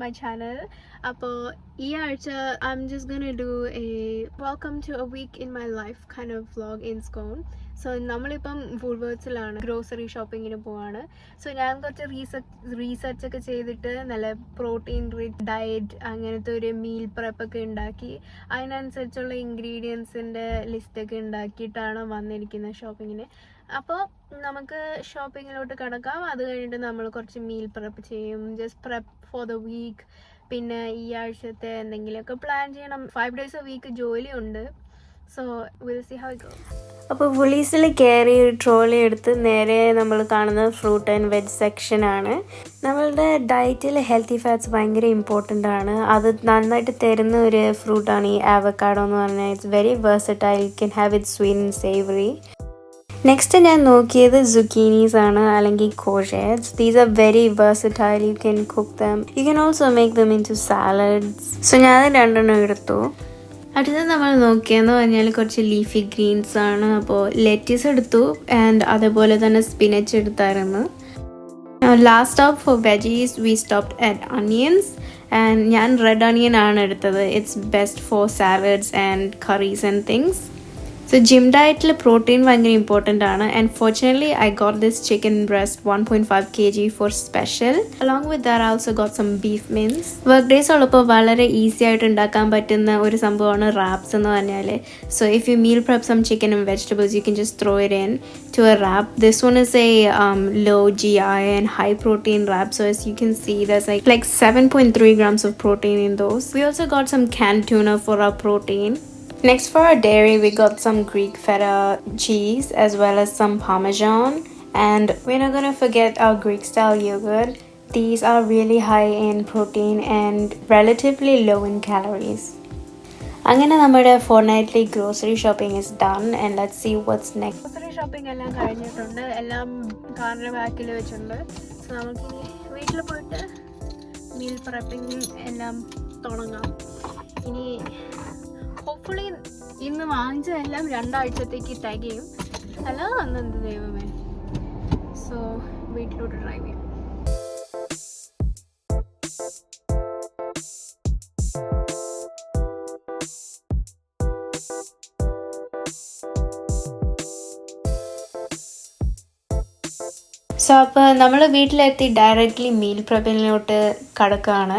my channel. അപ്പോൾ ഈ ആഴ്ച I'm just gonna do a welcome to a week in my life kind of vlog in Scone. So നമ്മളിപ്പം Woolworthsലാണ് grocery ഷോപ്പിങ്ങിന് പോവാണ്. So ഞാൻ കുറച്ച് റീസെർച്ച് ഒക്കെ ചെയ്തിട്ട് നല്ല പ്രോട്ടീൻ റിച്ച് ഡയറ്റ് അങ്ങനത്തെ ഒരു മീൽ പ്രെപ്പൊക്കെ ഉണ്ടാക്കി അതിനനുസരിച്ചുള്ള ഇൻഗ്രീഡിയൻസിൻ്റെ ലിസ്റ്റൊക്കെ ഉണ്ടാക്കിയിട്ടാണ് വന്നിരിക്കുന്നത് ഷോപ്പിങ്ങിന്. അപ്പോൾ നമുക്ക് ഷോപ്പിങ്ങിലോട്ട് കിടക്കാം. അത് കഴിഞ്ഞിട്ട് നമ്മൾ കുറച്ച് മീൽ പ്രെപ്പ് ചെയ്യും, just prep for the week. പിന്നെ ഈ ആഴ്ചത്തെ എന്തെങ്കിലുമൊക്കെ പ്ലാൻ ചെയ്യണം. 5 days a week ജോലിയുണ്ട്. So will see how it goes. അപ്പോൾ വുളീസിൽ കയറി ട്രോളി എടുത്ത് നേരെ നമ്മൾ കാണുന്ന ഫ്രൂട്ട് ആൻഡ് വെജ് സെക്ഷനാണ്. നമ്മളുടെ ഡയറ്റിൽ ഹെൽത്തി ഫാറ്റ്സ് ഭയങ്കര ഇമ്പോർട്ടൻ്റ് ആണ്. അത് നന്നായിട്ട് തരുന്ന ഒരു ഫ്രൂട്ടാണ് ഈ ആവക്കാഡോ എന്ന് പറഞ്ഞാൽ. It's very versatile. You can have it sweet and savoury. Next ഞാൻ നോക്കിയത് സുക്കീനീസ് ആണ്, അല്ലെങ്കിൽ courgettes. These are very versatile. You can cook them. You can also make them into salads. So ഞാൻ 2 എടുത്തു. അടുത്തത് നമ്മൾ നോക്കിയെന്ന് പറഞ്ഞാൽ കുറച്ച് ലീഫി ഗ്രീൻസ് ആണ്. അപ്പോൾ ലെറ്റീസ് എടുത്തു ആൻഡ് അതേപോലെ തന്നെ സ്പിനച്ച് എടുത്തായിരുന്നു. Last stop for veggies we stopped at onions and ഞാൻ റെഡ് അണിയൻ ആണ് എടുത്തത്. It's best for salads and curries and things. So gym diet protein ഭയങ്കര ഇമ്പോർട്ടൻ്റ് ആണ്. And fortunately I got this chicken breast 1.5 kg for special. Along with that I also got some beef mince. Work days ഉള്ളപ്പോൾ വളരെ easy ആയിട്ട് ഉണ്ടാക്കാൻ പറ്റുന്ന ഒരു സംഭവമാണ് wraps എന്ന് പറഞ്ഞാൽ. So if you meal prep some chicken and vegetables, you can just throw it in to a wrap. This one is a low GI and high protein wrap. So as you can see there's like 7.3 grams of protein in those. We also got some canned tuna for our protein. Next for our dairy we got some Greek feta cheese as well as some parmesan, and we're not gonna forget our Greek style yogurt. These are really high in protein and relatively low in calories. അങ്ങനെ നമ്മുടെ fortnightly grocery shopping is done, and let's see what's next. Grocery shopping എല്ലാം കഴിഞ്ഞിട്ടുണ്ട്. എല്ലാം കാറിൻ്റെ ബാക്കിൽ വെച്ചിട്ടുണ്ട്. So നമുക്ക് വീട്ടിൽ പോയിട്ട് മീൽ പ്രെപ്പിംഗ് എല്ലാം തുടങ്ങാം. ഇനി ഹോപ്പ്ഫുള്ളി ഇന്ന് വാങ്ങിച്ചതെല്ലാം 2 ആഴ്ചത്തേക്ക് തികയും. അല്ല അന്നെന്ത് ദൈവമേ. സോ വീട്ടിലോട്ട് ഡ്രൈവ് ചെയ്യും. സോ അപ്പോൾ നമ്മൾ വീട്ടിലെത്തി ഡയറക്റ്റ്ലി മീൽ പ്രെപ്പിങ്ങിലോട്ട് കടക്കുകയാണ്.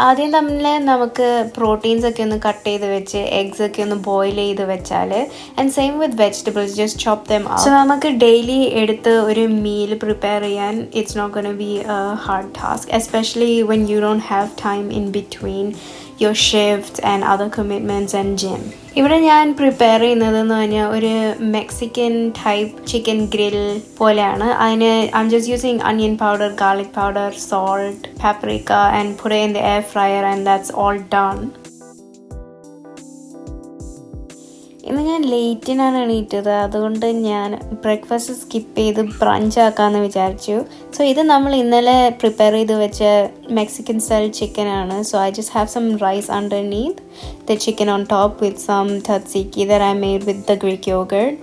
ആദ്യം തമ്മിൽ നമുക്ക് പ്രോട്ടീൻസ് ഒക്കെ ഒന്ന് കട്ട് ചെയ്ത് വെച്ച് എഗ്സ് ഒക്കെ ഒന്ന് ബോയിൽ ചെയ്ത് വെച്ചാൽ, and same with vegetables just chop them out. So നമുക്ക് ഡെയിലി എടുത്ത് ഒരു മീൽ പ്രിപ്പയർ ചെയ്യാൻ it's not gonna be a hard task, especially when you don't have time in between your shifts and other commitments and gym. ഇവിടെ ഞാൻ prepare ചെയ്യുന്നതെന്ന് പറഞ്ഞാൽ ഒരു Mexican type chicken grill പോലെയാണ്. അതിന് I'm just using onion powder, garlic powder, salt, paprika and put it in the air fryer and that's all done. ഇന്ന് ഞാൻ ലേറ്റിനാണ് എണീറ്റത്. അതുകൊണ്ട് ഞാൻ ബ്രേക്ക്ഫാസ്റ്റ് സ്കിപ്പ് ചെയ്ത് ബ്രഞ്ച് ആക്കാമെന്ന് വിചാരിച്ചു. സോ ഇത് നമ്മൾ ഇന്നലെ പ്രിപ്പയർ ചെയ്ത് വെച്ച മെക്സിക്കൻ സ്റ്റൈൽ ചിക്കൻ ആണ്. So I just have some rice underneath the chicken on top with some tzatziki that I made with the Greek yogurt,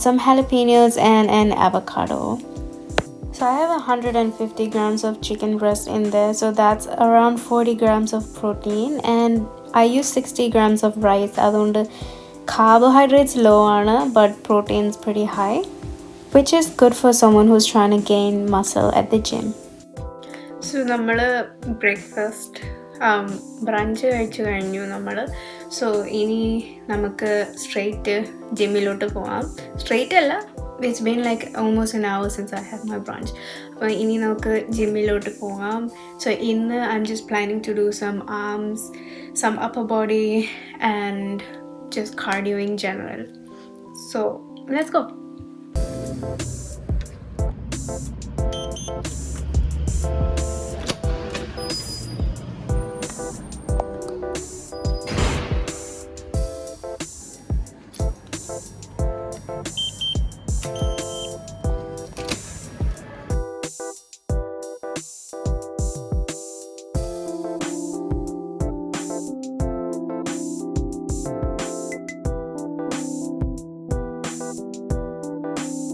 some jalapenos and an avocado. So I have 150 grams of chicken breast in there. So that's around 40 grams of protein and I use 60 grams of rice. അതുകൊണ്ട് carbohydrates low ആണ്, but protein's pretty high, which is good for someone who's trying to gain muscle at the gym. So നമ്മൾ breakfast brunch കഴിച്ചു കഴിഞ്ഞു നമ്മൾ. So ഇനി നമുക്ക് straight ജിമ്മിലോട്ട് പോകാം. Straight അല്ല, it's been like almost an hour since I had my brunch. അപ്പോൾ ഇനി നമുക്ക് ജിമ്മിലോട്ട് പോകാം. സോ ഇന്ന് I'm just planning to do some arms, some upper body and just cardio in general. So let's go.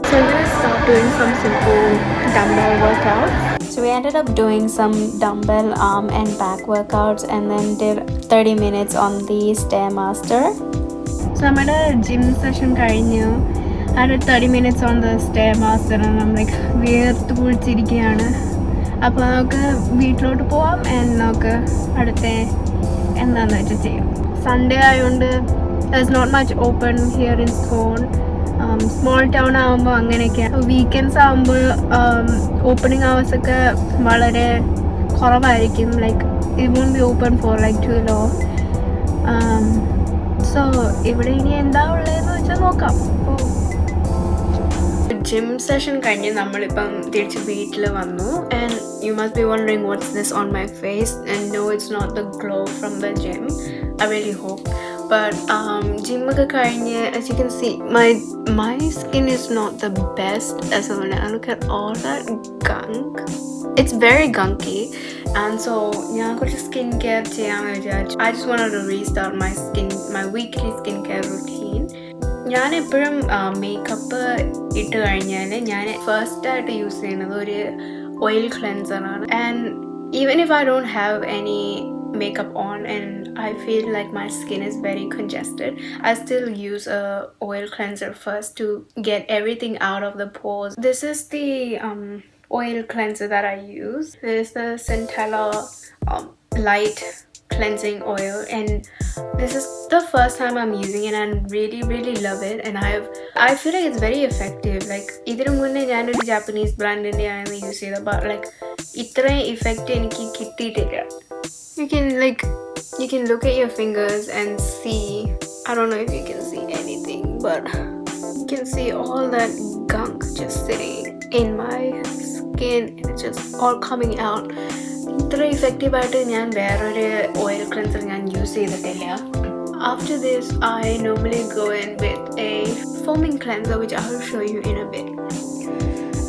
So I'm going to start doing some simple dumbbell workouts. So we ended up doing some dumbbell arm and back workouts and then did 30 minutes on the Stairmaster. So നമ്മുടെ gym session കഴിഞ്ഞു. I did 30 minutes on the Stairmaster and I'm like വേർത്ത് കുളിച്ചിരിക്കുകയാണ്. അപ്പോൾ നമുക്ക് വീട്ടിലോട്ട് പോവാം and നമുക്ക് അടുത്ത എന്താണെന്ന് വെച്ചാൽ ചെയ്യാം. സൺഡേ ആയതുകൊണ്ട് there's not much open here in Scone. Small town ആകുമ്പോൾ അങ്ങനെയൊക്കെയാണ്. വീക്കെൻഡ്സ് ആകുമ്പോൾ ഓപ്പണിംഗ് അവേഴ്സ് ഒക്കെ വളരെ കുറവായിരിക്കും. Like it won't be open for like too long. So ഇവിടെ ഇനി എന്താ ഉള്ളതെന്ന് വെച്ചാൽ നോക്കാം. ജിം സെഷൻ കഴിഞ്ഞ് നമ്മളിപ്പം തിരിച്ച് വീട്ടിൽ വന്നു. And you must be wondering what's this on my face and no it's not the glow from the gym. I really hope. But gym ഒക്കെ കഴിഞ്ഞ്, as you can see, my skin is not the best. As when I look at all that gunk, it's very gunky, and so ഞാൻ കുറച്ച് skin care ചെയ്യാമെന്ന് വിചാരിച്ചു. I just wanted to restart my weekly skin care routine. ഞാൻ എപ്പോഴും makeup ഇട്ട് കഴിഞ്ഞാൽ ഞാൻ first ആയിട്ട് യൂസ് ചെയ്യുന്നത് ഒരു ഓയിൽ ക്ലെൻസറാണ്. And even if I don't have any makeup on and I feel like my skin is very congested, I still use a oil cleanser first to get everything out of the pores. This is the oil cleanser that I use. This is the Centella light cleansing oil, and this is the first time I'm using it and really love it. And I feel like it's very effective. Like idru munne njan oru Japanese brand inde aanu use cheyda, but like itra effect eniki kittitilla. You can look at your fingers and see, I don't know if you can see anything, but you can see all that gunk just sitting in my skin and it's just all coming out. ഇത്ര effective ആയിട്ട് ഞാൻ വേറൊരു oil cleanser ഞാൻ use ചെയ്തിട്ടില്ല. After this, I normally go in with a foaming cleanser, which I will show you in a bit.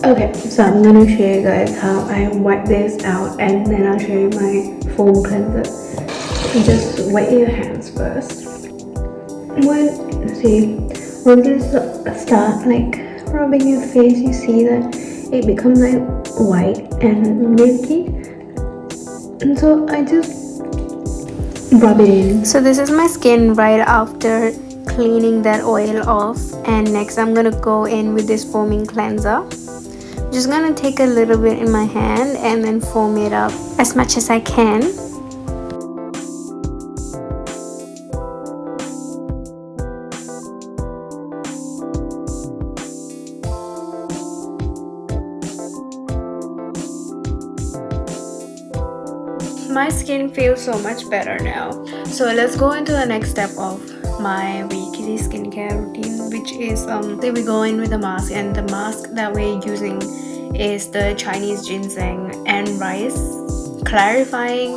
Okay, so I'm gonna show you guys how I wipe this out and then I'll show you my foam cleanser. You just wet your hands first. When you start like rubbing your face, you see that it becomes like white and milky, and so I just rub it in. So this is my skin right after cleaning that oil off, and next I'm gonna go in with this foaming cleanser. Just gonna take a little bit in my hand and then foam it up as much as I can. My skin feels so much better now. So let's go into the next step of my weekly skincare routine, which is we go in with a mask, and the mask that we're using is the Chinese ginseng and rice clarifying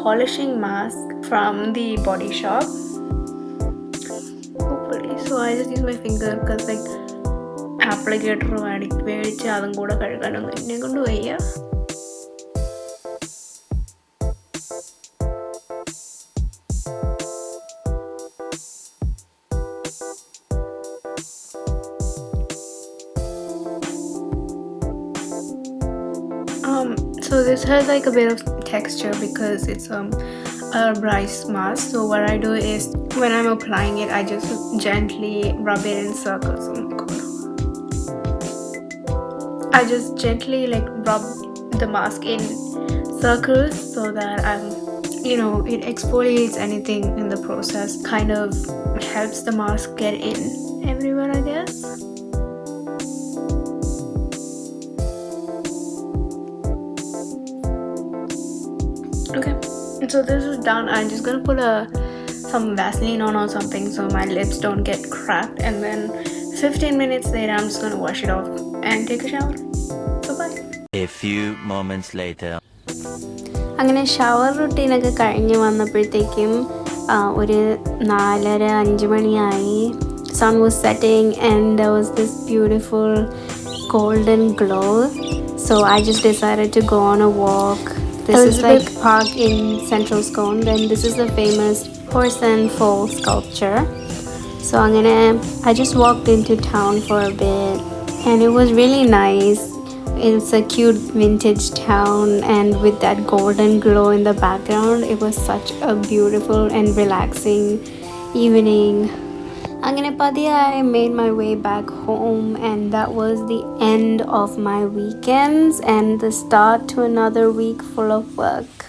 polishing mask from the Body Shop. Hopefully, so I just use my finger because like applicator മേടിച്ച് അതും കൂടെ കഴുകാനൊന്നും എന്നെ കൊണ്ട് വയ്യ. So this has like a bit of texture because it's a rice mask. So what I do is when I'm applying it, I just gently rub it in circles. Oh my god. I just gently like rub the mask in circles so that it exfoliates anything in the process, kind of helps the mask get in everywhere, I guess. Okay, so this is done. I'm just gonna put some Vaseline on or something so my lips don't get cracked, and then 15 minutes later I'm just gonna wash it off and take a shower. So bye. A few moments later. അങ്ങനെ shower റുട്ടീനൊക്കെ കഴിഞ്ഞ് വന്നപ്പോഴത്തേക്കും ഒരു 4:30-5 മണിയായി. Sun was setting and there was this beautiful golden glow, so I just decided to go on a walk. This is like park in central Scone. Then this is the famous horse and foal sculpture. So I just walked into town for a bit and it was really nice. It's a cute vintage town, and with that golden glow in the background, it was such a beautiful and relaxing evening. അങ്ങനെ പതിയെ I made my way back home, and that was the end of my weekends and the start to another week full of work.